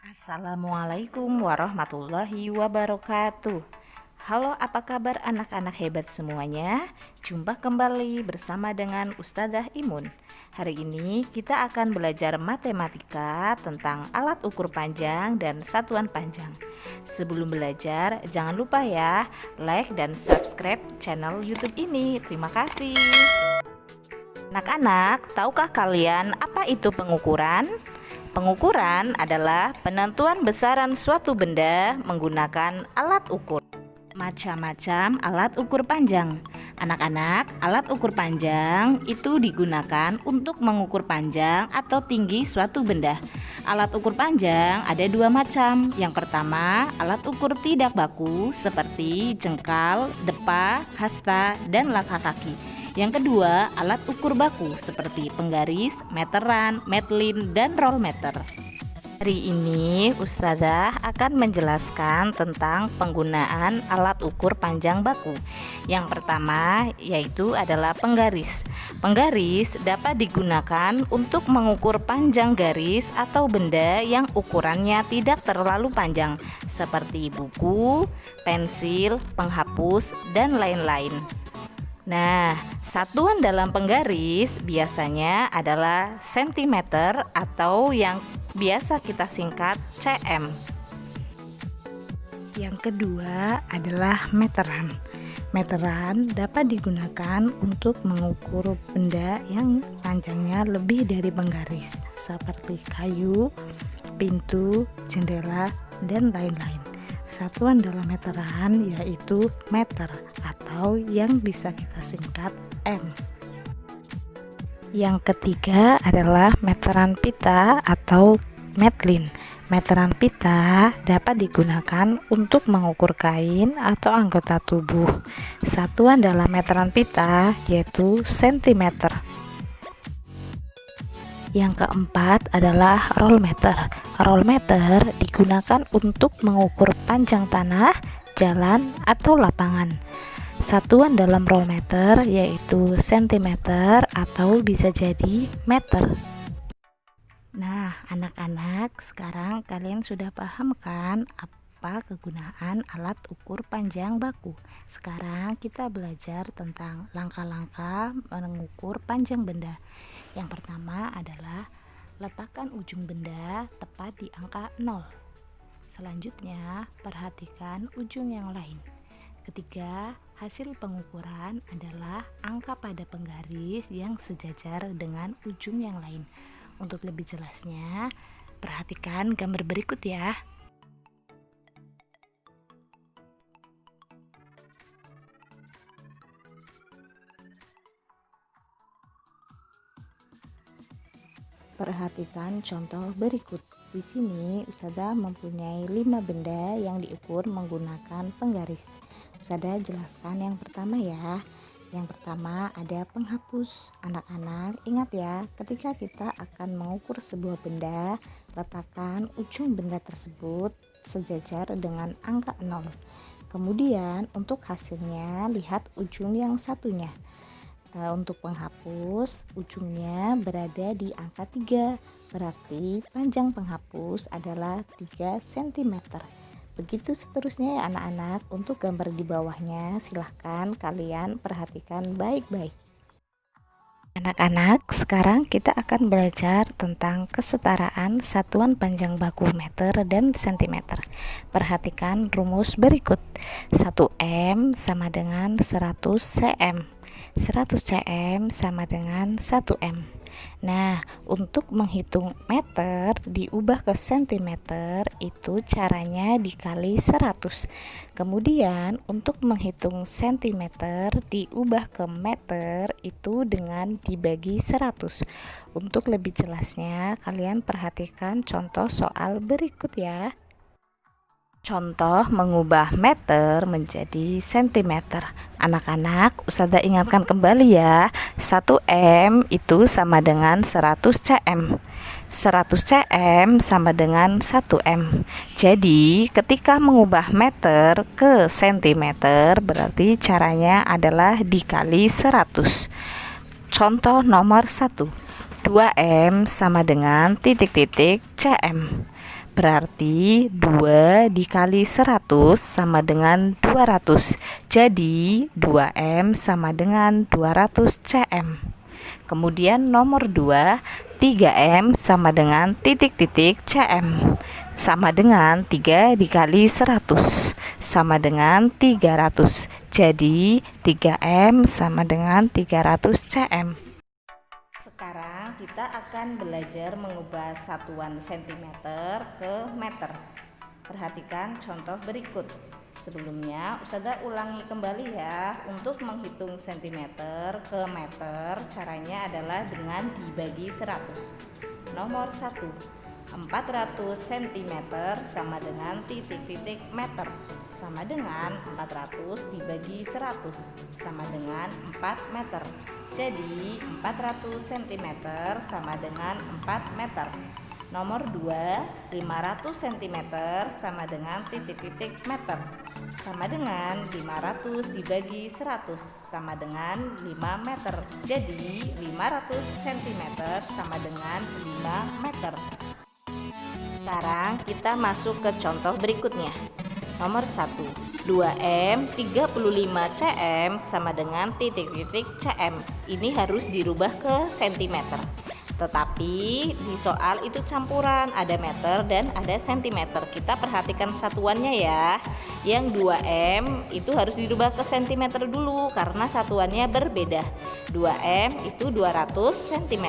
Assalamualaikum warahmatullahi wabarakatuh. Halo, apa kabar anak-anak hebat semuanya? Jumpa kembali bersama dengan Ustadzah Imun. Hari ini kita akan belajar matematika tentang alat ukur panjang dan satuan panjang. Sebelum belajar, jangan lupa ya, like dan subscribe channel YouTube ini. Terima kasih. Anak-anak, tahukah kalian apa itu pengukuran? Pengukuran adalah penentuan besaran suatu benda menggunakan alat ukur. Macam-macam alat ukur panjang. Anak-anak, alat ukur panjang itu digunakan untuk mengukur panjang atau tinggi suatu benda. Alat ukur panjang ada dua macam. Yang pertama, alat ukur tidak baku seperti jengkal, depa, hasta, dan langkah kaki. Yang kedua, alat ukur baku seperti penggaris, meteran, metlin, dan rollmeter. Hari ini Ustadzah akan menjelaskan tentang penggunaan alat ukur panjang baku. Yang pertama yaitu adalah penggaris. Penggaris dapat digunakan untuk mengukur panjang garis atau benda yang ukurannya tidak terlalu panjang, seperti buku, pensil, penghapus, dan lain-lain. Nah, satuan dalam penggaris biasanya adalah sentimeter atau yang biasa kita singkat cm. Yang kedua adalah meteran. Meteran dapat digunakan untuk mengukur benda yang panjangnya lebih dari penggaris, seperti kayu, pintu, jendela, dan lain-lain. Satuan dalam meteran yaitu meter atau yang bisa kita singkat M. Yang ketiga adalah meteran pita atau metlin. Meteran pita dapat digunakan untuk mengukur kain atau anggota tubuh. Satuan dalam meteran pita yaitu sentimeter. Yang keempat adalah rollmeter. Rollmeter digunakan untuk mengukur panjang tanah, jalan, atau lapangan. Satuan dalam rollmeter yaitu sentimeter atau bisa jadi meter. Nah, anak-anak, sekarang kalian sudah paham kan apa kegunaan alat ukur panjang baku? Sekarang kita belajar tentang langkah-langkah mengukur panjang benda. Yang pertama adalah letakkan ujung benda tepat di angka 0. Selanjutnya, perhatikan ujung yang lain. Ketiga, hasil pengukuran adalah angka pada penggaris yang sejajar dengan ujung yang lain. Untuk lebih jelasnya, perhatikan gambar berikut ya. Perhatikan contoh berikut. Di sini Ustadzah mempunyai 5 benda yang diukur menggunakan penggaris. Ustadzah jelaskan yang pertama ya. Yang pertama ada penghapus. Anak-anak ingat ya, ketika kita akan mengukur sebuah benda, letakkan ujung benda tersebut sejajar dengan angka 0. Kemudian untuk hasilnya lihat ujung yang satunya. Untuk penghapus, ujungnya berada di angka 3, berarti panjang penghapus adalah 3 cm. Begitu seterusnya ya anak-anak. Untuk gambar di bawahnya silahkan kalian perhatikan baik-baik. Anak-anak, sekarang kita akan belajar tentang kesetaraan satuan panjang baku meter dan sentimeter. Perhatikan rumus berikut. 1 M sama dengan 100 cm. 100 cm sama dengan 1 M. Nah, untuk menghitung meter diubah ke sentimeter itu caranya dikali 100. Kemudian untuk menghitung sentimeter diubah ke meter itu dengan dibagi 100. Untuk lebih jelasnya kalian perhatikan contoh soal berikut ya. Contoh mengubah meter menjadi sentimeter. Anak-anak, Ustazah ingatkan kembali ya. 1 M itu sama dengan 100 cm. 100 cm sama dengan 1 M. Jadi, ketika mengubah meter ke sentimeter, berarti caranya adalah dikali 100. Contoh nomor 1. 2 M sama dengan titik-titik cm. Berarti 2 dikali 100 sama dengan 200. Jadi 2M sama dengan 200 cm. Kemudian nomor 2, 3M sama dengan titik-titik cm. Sama dengan 3 dikali 100 sama dengan 300. Jadi 3M sama dengan 300 cm. Sekarang kita akan belajar mengubah satuan cm ke meter. Perhatikan contoh berikut. Sebelumnya Ustazah ulangi kembali ya. Untuk menghitung cm ke meter, caranya adalah dengan dibagi 100. Nomor 1, 400 cm sama dengan titik-titik meter, sama dengan 400 dibagi 100 sama dengan 4 meter. Jadi 400 cm sama dengan 4 meter. Nomor 2, 500 cm sama dengan titik-titik meter, sama dengan 500 dibagi 100 sama dengan 5 meter. Jadi 500 cm sama dengan 5 meter. Sekarang kita masuk ke contoh berikutnya. Nomor 1, 2M 35 cm sama dengan titik-titik cm. Ini harus dirubah ke sentimeter. Tetapi di soal itu campuran, ada meter dan ada sentimeter. Kita perhatikan satuannya ya. Yang 2M itu harus dirubah ke sentimeter dulu karena satuannya berbeda. 2M itu 200 cm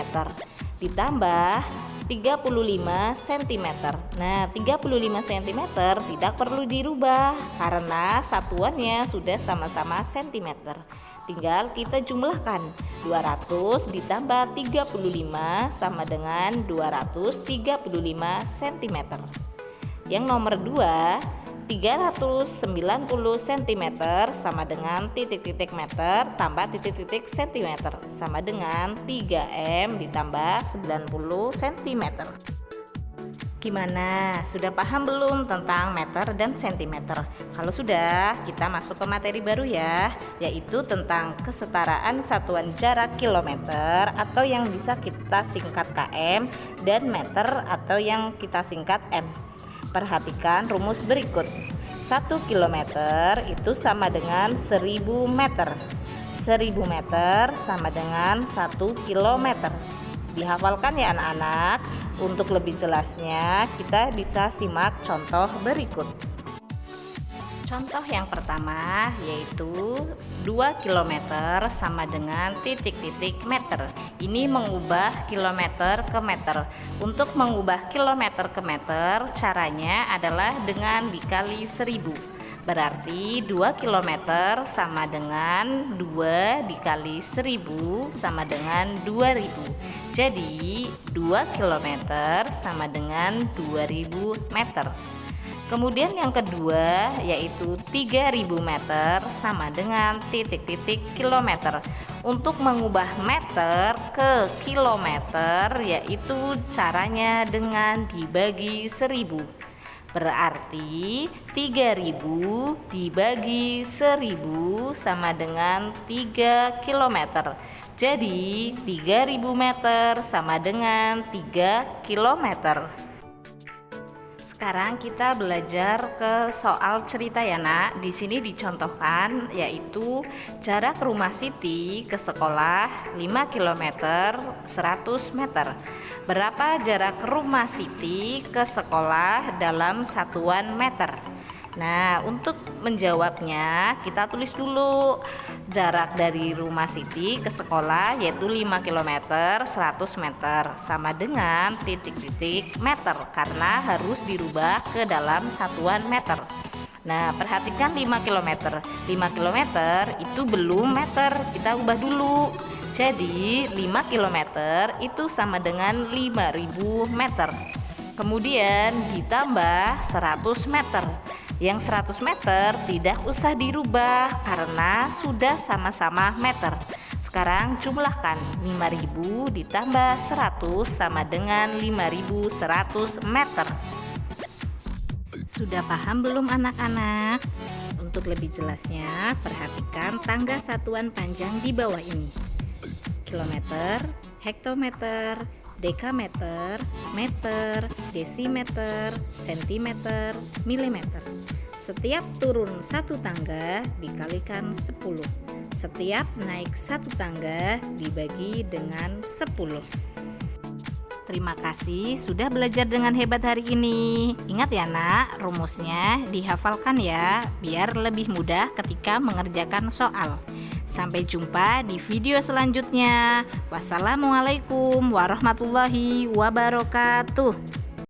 ditambah 35 cm. Nah, 35 cm tidak perlu dirubah karena satuannya sudah sama-sama cm. Tinggal kita jumlahkan. 200 ditambah 35 sama dengan 235 cm. Yang nomor 2, 390 cm sama dengan titik-titik meter tambah titik-titik cm sama dengan 3M ditambah 90 cm. Gimana? Sudah paham belum tentang meter dan sentimeter? Kalau sudah, kita masuk ke materi baru ya, yaitu tentang kesetaraan satuan jarak kilometer atau yang bisa kita singkat km dan meter atau yang kita singkat m. Perhatikan rumus berikut. 1 km itu sama dengan 1000 meter. 1000 meter sama dengan 1 km. Dihafalkan ya anak-anak. Untuk lebih jelasnya kita bisa simak contoh berikut. Contoh yang pertama yaitu 2 km sama dengan titik-titik meter. Ini mengubah kilometer ke meter. Untuk mengubah kilometer ke meter caranya adalah dengan dikali 1000. Berarti 2 km sama dengan 2 dikali 1000 sama dengan 2000. Jadi 2 km sama dengan 2000 meter. Kemudian yang kedua yaitu 3000 meter sama dengan titik-titik kilometer. Untuk mengubah meter ke kilometer yaitu caranya dengan dibagi 1000. Berarti 3000 dibagi 1000 sama dengan 3 km. Jadi 3000 meter sama dengan 3 km. Sekarang kita belajar ke soal cerita ya nak. Di sini dicontohkan yaitu jarak rumah Siti ke sekolah 5 km 100 meter. Berapa jarak rumah Siti ke sekolah dalam satuan meter? Nah, untuk menjawabnya kita tulis dulu jarak dari rumah Siti ke sekolah yaitu 5 km 100 meter sama dengan titik-titik meter karena harus dirubah ke dalam satuan meter. Nah, perhatikan 5 km. 5 km itu belum meter, kita ubah dulu. Jadi 5 km itu sama dengan 5000 meter. Kemudian ditambah 100 meter. Yang 100 meter tidak usah dirubah karena sudah sama-sama meter. Sekarang jumlahkan 5.000 ditambah 100 sama dengan 5.100 meter. Sudah paham belum anak-anak? Untuk lebih jelasnya, perhatikan tangga satuan panjang di bawah ini. Kilometer, hektometer, dekameter, meter, desimeter, sentimeter, milimeter. Setiap turun satu tangga dikalikan 10. Setiap naik satu tangga dibagi dengan 10. Terima kasih sudah belajar dengan hebat hari ini. Ingat ya nak, rumusnya dihafalkan ya, biar lebih mudah ketika mengerjakan soal. Sampai jumpa di video selanjutnya. Wassalamualaikum warahmatullahi wabarakatuh.